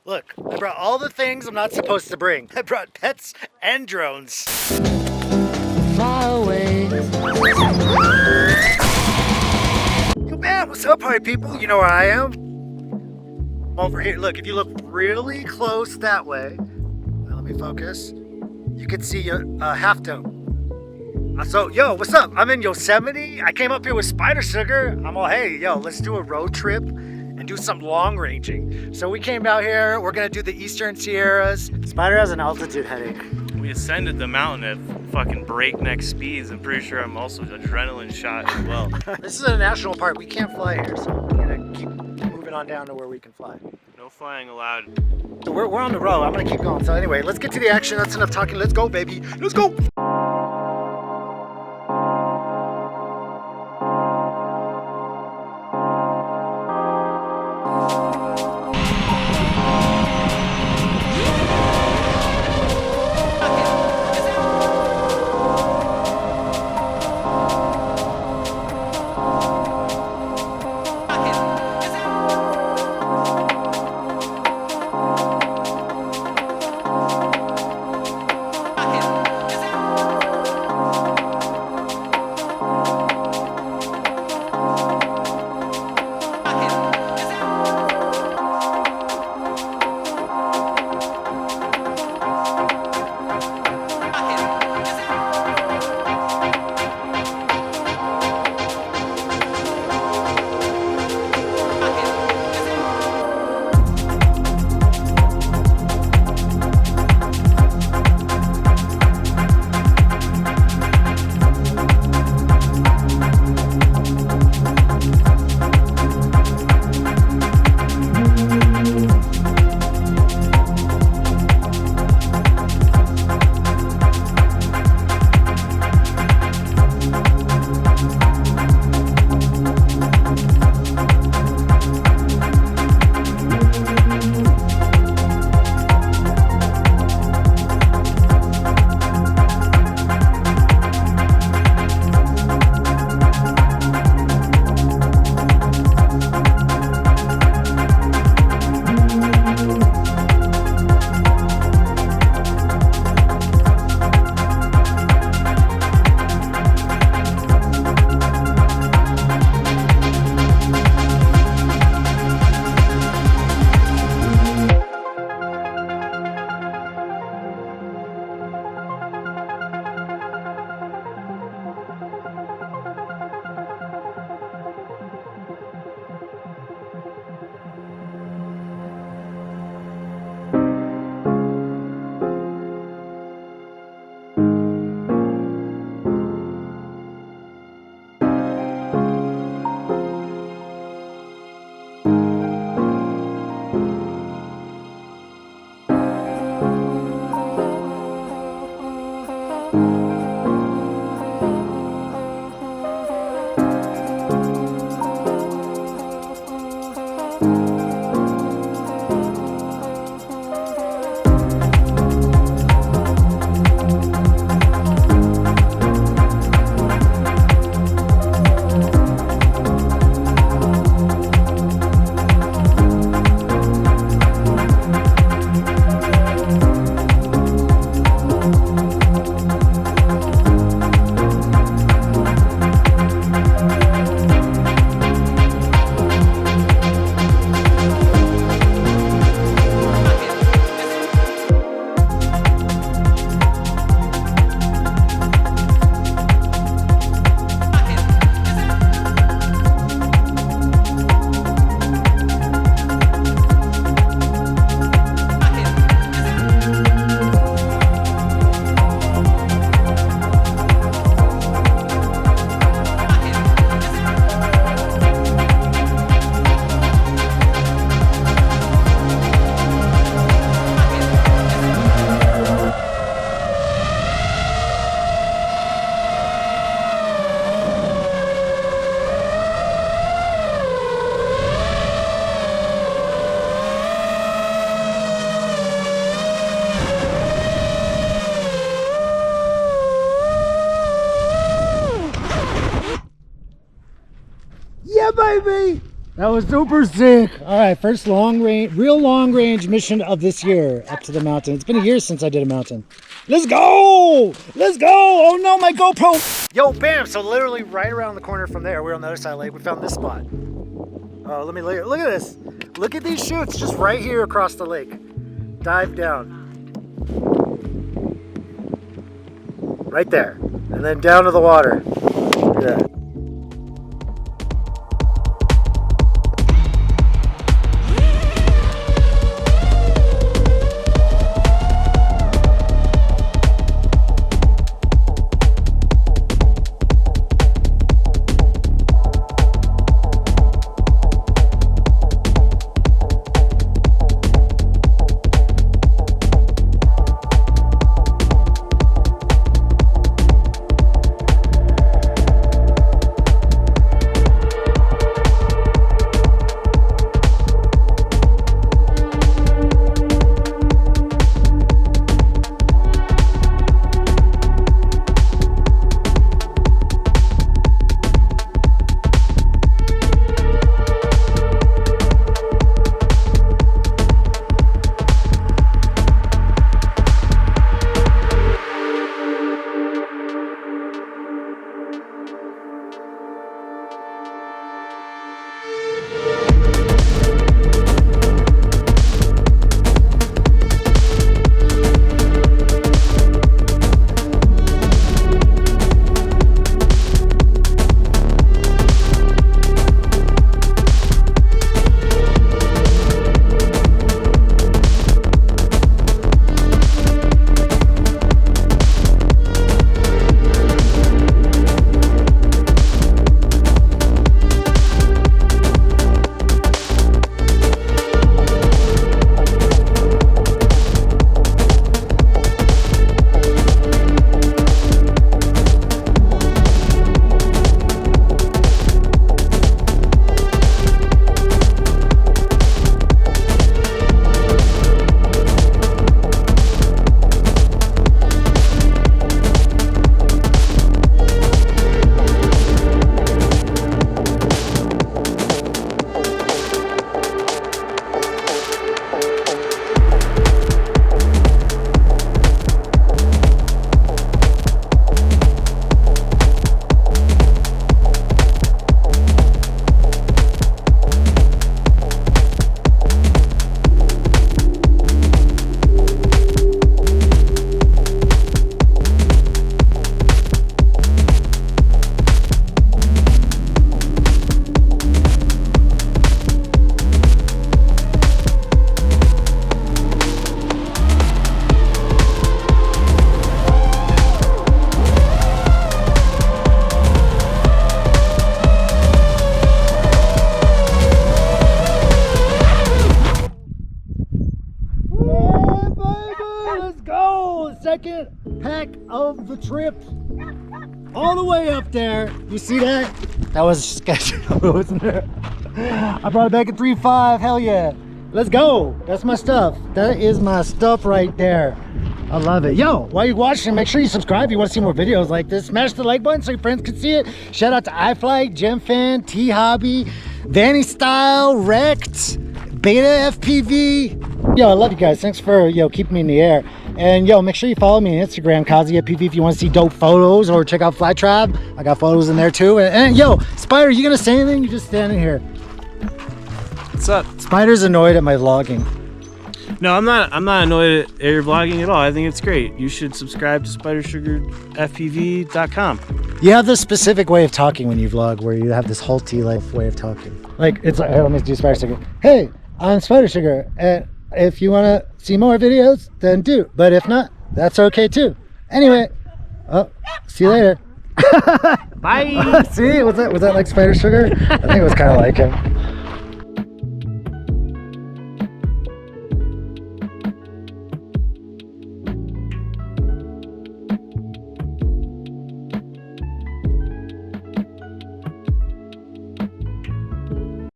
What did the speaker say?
Look, I brought all the things I'm not supposed to bring. I brought pets and drones. Far away. Yo man, what's up party people? You know where I am? I'm over here. Look, if you look really close that way, let me focus. You can see a half dome. So, yo, what's up? I'm in Yosemite. I came up here with Spider Sugar. I'm all, hey, yo, let's do a road trip and do some long ranging. So we came out here. We're gonna do the Eastern Sierras. Spider has an altitude headache. We ascended the mountain at fucking breakneck speeds. I'm pretty sure I'm also adrenaline shot as well. This is a national park. We can't fly here, so we're gonna keep moving on down to where we can fly. No flying allowed. So we're on the road. I'm gonna keep going. So anyway, let's get to the action. That's enough talking. Let's go, baby. Let's go. Yeah, baby! That was super sick. All right, first real long range mission of this year up to the mountain. It's been a year since I did a mountain. Let's go! Let's go! Oh no, my GoPro! Yo, bam! So literally right around the corner from there, we're on the other side of the lake. We found this spot. Oh, let me look at this. Look at these chutes just right here across the lake. Dive down. Right there. And then down to the water. Look at that. Second pack of the trip, all the way up there. You see that? That was sketchy, wasn't it? I brought it back at 3.5. Hell yeah! Let's go. That's my stuff. That is my stuff right there. I love it. Yo, while you're watching, make sure you subscribe if you want to see more videos like this. Smash the like button so your friends can see it. Shout out to iFlight, GemFan, T-Hobby, Vanny Style, Wrecked, Beta FPV. Yo, I love you guys. Thanks for keeping me in the air. And yo, make sure you follow me on Instagram, Foxeer FPV, if you want to see dope photos, or check out Fly Tribe. I got photos in there too. And yo, Spider, you gonna say anything? You're just standing here. What's up? Spider's annoyed at my vlogging. No, I'm not annoyed at your vlogging at all. I think it's great. You should subscribe to spidersugarfpv.com. You have this specific way of talking when you vlog, where you have this halty way of talking. Like, it's like, hey, let me do Spider Sugar. Hey, I'm Spider Sugar, and if you want to see more videos, then do. But if not, that's okay too. Anyway, see you later. Bye. See, was that like Spider Sugar? I think it was kind of like him.